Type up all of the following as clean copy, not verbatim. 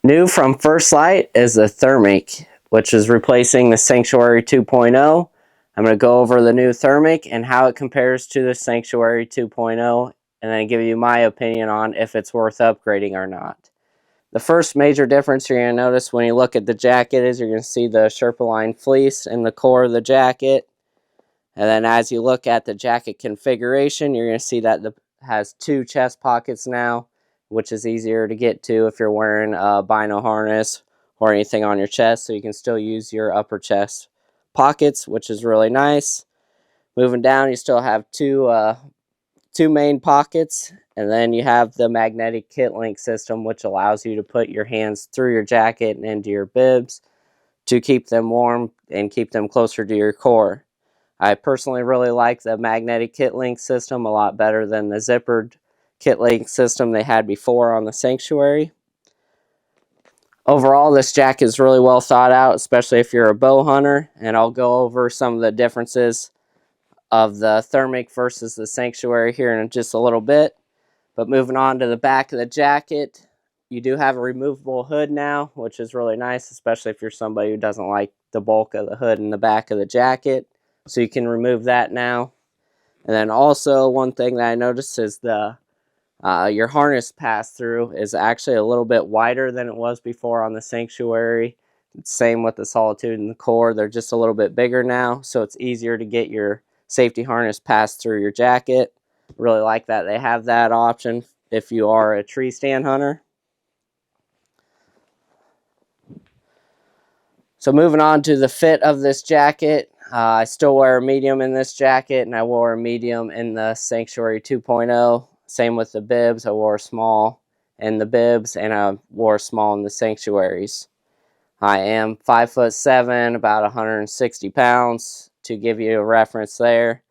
New from First Lite is the Thermic, which is replacing the Sanctuary 2.0. I'm going to go over the new Thermic and how it compares to the Sanctuary 2.0, and then give you my opinion on if it's worth upgrading or not. The first major difference you're going to notice when you look at the jacket is you're going to see the Sherpa line fleece in the core of the jacket. And then as you look at the jacket configuration, you're going to see that it has two chest pockets now, which is easier to get to if you're wearing a bino harness or anything on your chest, so you can still use your upper chest pockets, which is really nice. Moving down, you still have two main pockets, and then you have the magnetic kit link system, which allows you to put your hands through your jacket and into your bibs to keep them warm and keep them closer to your core. I personally really like the magnetic kit link system a lot better than the zippered kit link system they had before on the Sanctuary. Overall, this jacket is really well thought out, especially if you're a bow hunter, and I'll go over some of the differences of the Thermic versus the Sanctuary here in just a little bit. But moving on to the back of the jacket, you do have a removable hood now, which is really nice, especially if you're somebody who doesn't like the bulk of the hood in the back of the jacket. So you can remove that now. And then also one thing that I noticed is your harness pass-through is actually a little bit wider than it was before on the Sanctuary. Same with the Solitude and the Core. They're just a little bit bigger now, so it's easier to get your safety harness passed through your jacket. Really like that they have that option if you are a tree stand hunter. So moving on to the fit of this jacket, I still wear a medium in this jacket, and I wore a medium in the Sanctuary 2.0. Same with the bibs. I wore a small in the bibs, and I wore a small in the Sanctuaries. I am 5'7", about 160 pounds, to give you a reference there.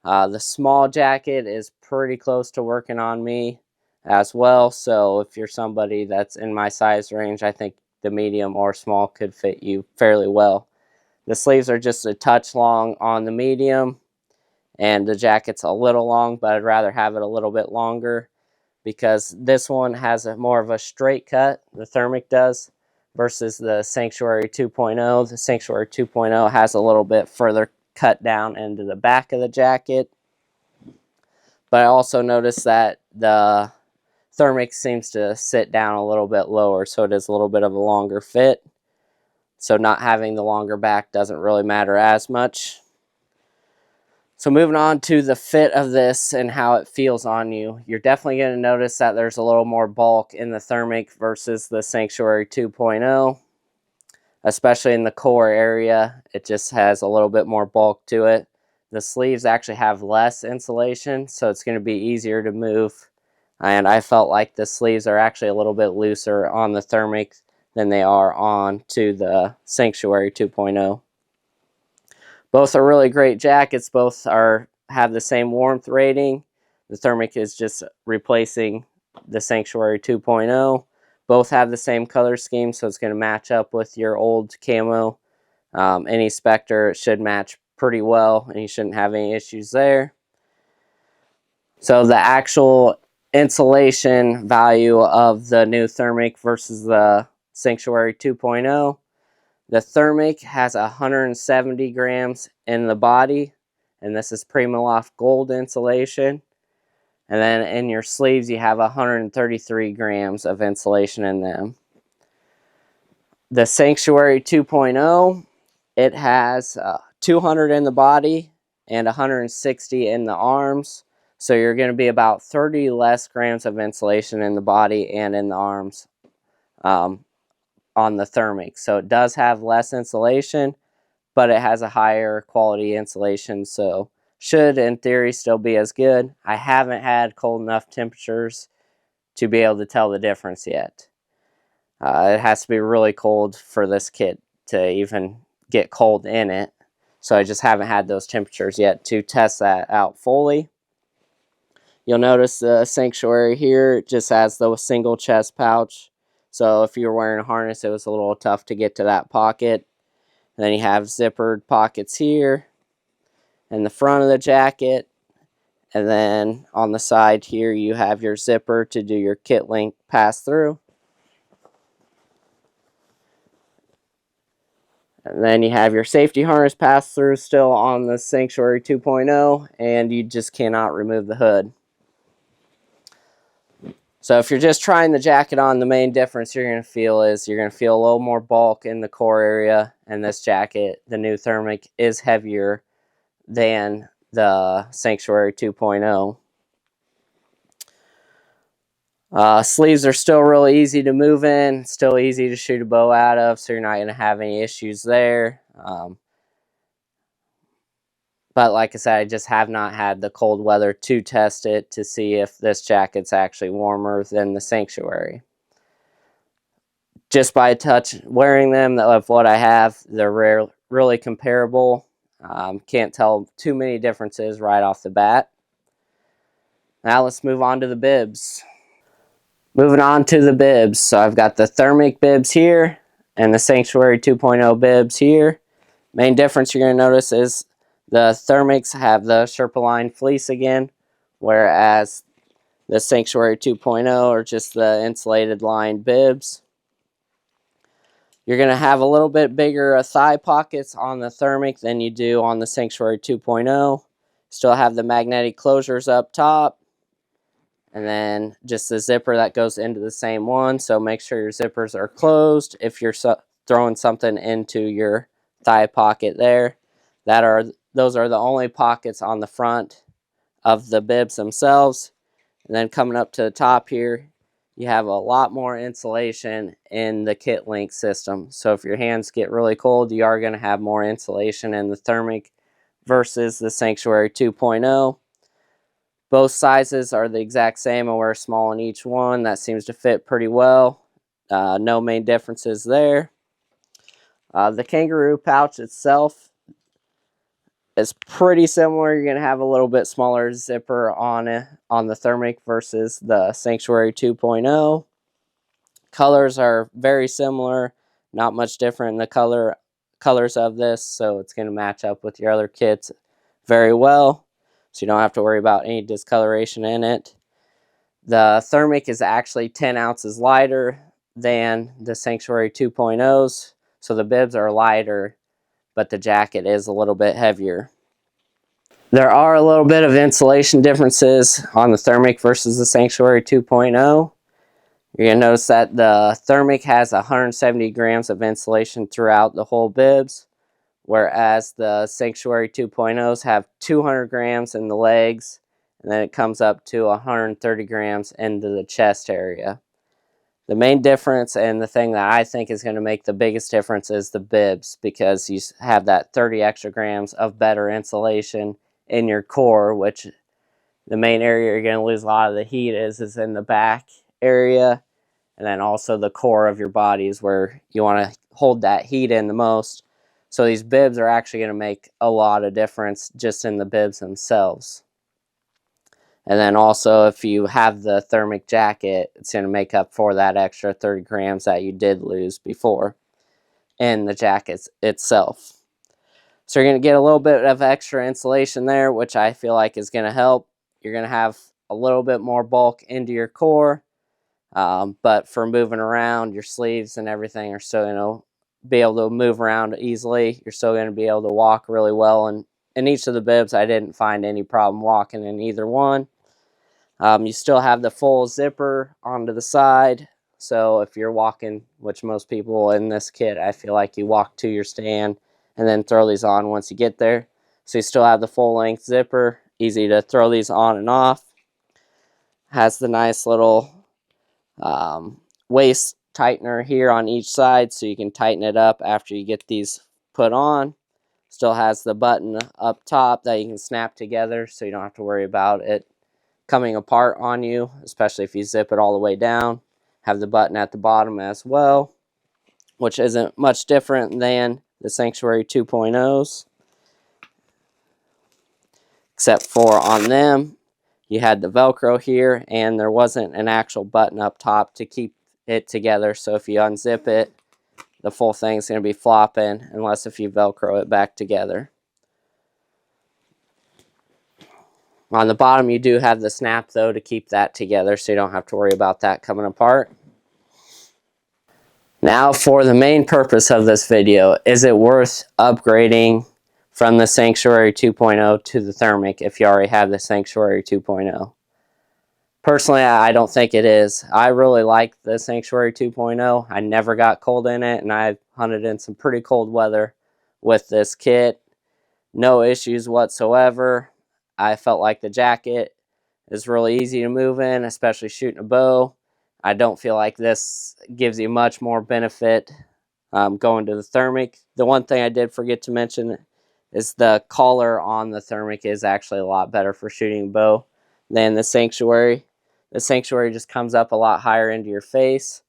The small jacket is pretty close to working on me as well, so if you're somebody that's in my size range, I think the medium or small could fit you fairly well. The sleeves are just a touch long on the medium, and the jacket's a little long, but I'd rather have it a little bit longer because this one has more of a straight cut, the Thermic does, versus the Sanctuary 2.0. The Sanctuary 2.0 has a little bit further cut down into the back of the jacket. But I also noticed that the Thermic seems to sit down a little bit lower, so it is a little bit of a longer fit. So not having the longer back doesn't really matter as much. So moving on to the fit of this and how it feels on you, you're definitely going to notice that there's a little more bulk in the Thermic versus the Sanctuary 2.0, especially in the core area. It just has a little bit more bulk to it. The sleeves actually have less insulation, so it's going to be easier to move. And I felt like the sleeves are actually a little bit looser on the Thermic than they are on to the Sanctuary 2.0. Both are really great jackets. Both have the same warmth rating. The Thermic is just replacing the Sanctuary 2.0. Both have the same color scheme, so it's going to match up with your old camo. Any Spectre, it should match pretty well, and you shouldn't have any issues there. So the actual insulation value of the new Thermic versus the Sanctuary 2.0. The Thermic has 170 grams in the body, and this is Primaloft Gold insulation. And then in your sleeves, you have 133 grams of insulation in them. The Sanctuary 2.0, it has 200 in the body and 160 in the arms. So you're going to be about 30 less grams of insulation in the body and in the arms on the Thermic. So it does have less insulation, but it has a higher quality insulation, so should in theory still be as good. I haven't had cold enough temperatures to be able to tell the difference yet. It has to be really cold for this kit to even get cold in it, so I just haven't had those temperatures yet to test that out fully. You'll notice the Sanctuary here just has the single chest pouch. So if you were wearing a harness, it was a little tough to get to that pocket. And then you have zippered pockets here in the front of the jacket. And then on the side here, you have your zipper to do your kit link pass through. And then you have your safety harness pass-through still on the Sanctuary 2.0, and you just cannot remove the hood. So if you're just trying the jacket on, the main difference you're going to feel is you're going to feel a little more bulk in the core area, and this jacket, the new Thermic, is heavier than the Sanctuary 2.0. Sleeves are still really easy to move in, still easy to shoot a bow out of, so you're not going to have any issues there. But like I said, I just have not had the cold weather to test it to see if this jacket's actually warmer than the Sanctuary. Just by touch wearing them, of what I have, they're really comparable. Can't tell too many differences right off the bat. Now let's move on to the bibs. Moving on to the bibs. So I've got the Thermic bibs here and the Sanctuary 2.0 bibs here. Main difference you're going to notice is the Thermics have the Sherpa line fleece again, whereas the Sanctuary 2.0 are just the insulated line bibs. You're going to have a little bit bigger thigh pockets on the Thermic than you do on the Sanctuary 2.0. Still have the magnetic closures up top, and then just the zipper that goes into the same one. So make sure your zippers are closed if you're throwing something into your thigh pocket there. Those are the only pockets on the front of the bibs themselves. And then coming up to the top here, you have a lot more insulation in the kit link system. So if your hands get really cold, you are going to have more insulation in the Thermic versus the Sanctuary 2.0. Both sizes are the exact same. I wear a small in each one. That seems to fit pretty well. No main differences there. The kangaroo pouch itself is pretty similar. You're going to have a little bit smaller zipper on the Thermic versus the Sanctuary 2.0. Colors are very similar, not much different in the colors of this, so it's going to match up with your other kits very well, so you don't have to worry about any discoloration in it. The Thermic is actually 10 ounces lighter than the Sanctuary 2.0s, so the bibs are lighter, but the jacket is a little bit heavier. There are a little bit of insulation differences on the Thermic versus the Sanctuary 2.0. You're going to notice that the Thermic has 170 grams of insulation throughout the whole bibs, whereas the Sanctuary 2.0s have 200 grams in the legs, and then it comes up to 130 grams into the chest area. The main difference, and the thing that I think is going to make the biggest difference, is the bibs, because you have that 30 extra grams of better insulation in your core, which the main area you're going to lose a lot of the heat is in the back area, and then also the core of your body is where you want to hold that heat in the most. So these bibs are actually going to make a lot of difference just in the bibs themselves. And then also, if you have the Thermic jacket, it's going to make up for that extra 30 grams that you did lose before in the jacket itself. So you're going to get a little bit of extra insulation there, which I feel like is going to help. You're going to have a little bit more bulk into your core, but for moving around, your sleeves and everything are still going to be able to move around easily. You're still going to be able to walk really well. And in each of the bibs, I didn't find any problem walking in either one. You still have the full zipper onto the side. So if you're walking, which most people in this kit, I feel like you walk to your stand and then throw these on once you get there. So you still have the full length zipper, easy to throw these on and off. Has the nice little waist tightener here on each side, so you can tighten it up after you get these put on. Still has the button up top that you can snap together, so you don't have to worry about it coming apart on you, especially if you zip it all the way down. Have the button at the bottom as well, which isn't much different than the Sanctuary 2.0s, except for on them you had the Velcro here, and there wasn't an actual button up top to keep it together. So if you unzip it, the full thing's going to be flopping, unless if you Velcro it back together. On the bottom, you do have the snap, though, to keep that together, so you don't have to worry about that coming apart. Now for the main purpose of this video, is it worth upgrading from the Sanctuary 2.0 to the Thermic if you already have the Sanctuary 2.0? Personally, I don't think it is. I really like the Sanctuary 2.0. I never got cold in it, and I've hunted in some pretty cold weather with this kit. No issues whatsoever. I felt like the jacket is really easy to move in, especially shooting a bow. I don't feel like this gives you much more benefit going to the Thermic. The one thing I did forget to mention is the collar on the Thermic is actually a lot better for shooting a bow than the Sanctuary. The Sanctuary just comes up a lot higher into your face,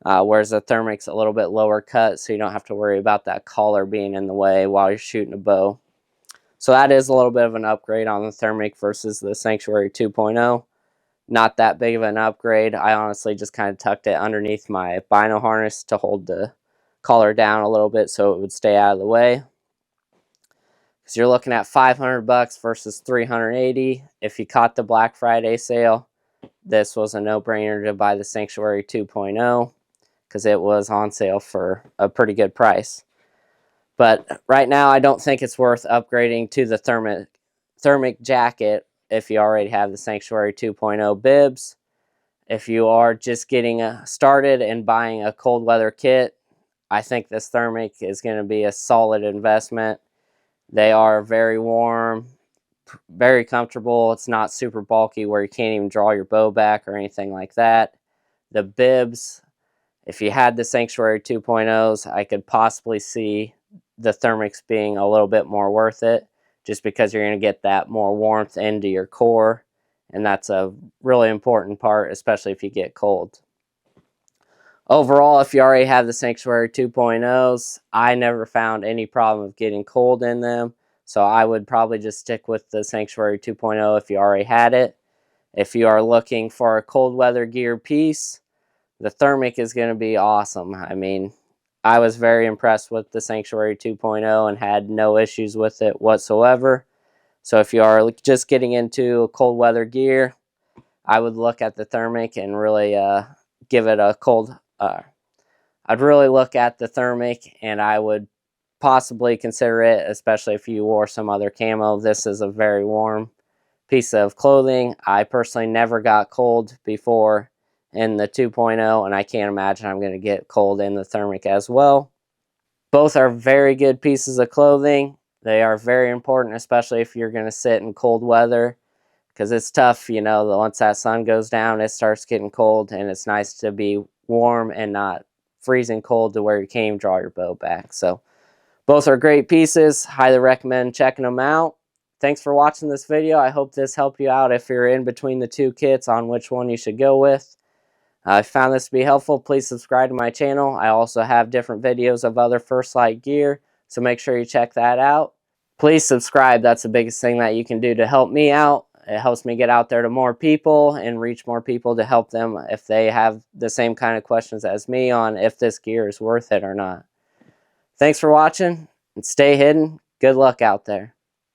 whereas the Thermic's a little bit lower cut, so you don't have to worry about that collar being in the way while you're shooting a bow. So that is a little bit of an upgrade on the Thermic versus the Sanctuary 2.0. Not that big of an upgrade. I honestly just kind of tucked it underneath my bino harness to hold the collar down a little bit so it would stay out of the way. Because you're looking at $500 versus $380. If you caught the Black Friday sale, this was a no-brainer to buy the Sanctuary 2.0 because it was on sale for a pretty good price. But right now, I don't think it's worth upgrading to the Thermic jacket if you already have the Sanctuary 2.0 bibs. If you are just getting started and buying a cold weather kit, I think this Thermic is going to be a solid investment. They are very warm, very comfortable. It's not super bulky where you can't even draw your bow back or anything like that. The bibs, if you had the Sanctuary 2.0s, I could possibly see the Thermics being a little bit more worth it just because you're going to get that more warmth into your core, and that's a really important part, especially if you get cold. Overall, if you already have the Sanctuary 2.0s, I never found any problem of getting cold in them, so I would probably just stick with the Sanctuary 2.0 if you already had it. If you are looking for a cold weather gear piece, the Thermic is going to be awesome. I mean, I was very impressed with the Sanctuary 2.0 and had no issues with it whatsoever. So if you are just getting into cold weather gear, I would look at the Thermic and really give it a cold. I'd really look at the Thermic, and I would possibly consider it, especially if you wore some other camo. This is a very warm piece of clothing. I personally never got cold before in the 2.0, and I can't imagine I'm going to get cold in the Thermic as well. Both are very good pieces of clothing. They are very important, especially if you're going to sit in cold weather, because it's tough, you know, once that sun goes down, it starts getting cold, and it's nice to be warm and not freezing cold to where you can't even draw your bow back. So both are great pieces. Highly recommend checking them out. Thanks for watching this video. I hope this helped you out if you're in between the two kits on which one you should go with. If you found this to be helpful, please subscribe to my channel. I also have different videos of other First Lite gear, so make sure you check that out. Please subscribe. That's the biggest thing that you can do to help me out. It helps me get out there to more people and reach more people to help them if they have the same kind of questions as me on if this gear is worth it or not. Thanks for watching, and stay hidden. Good luck out there.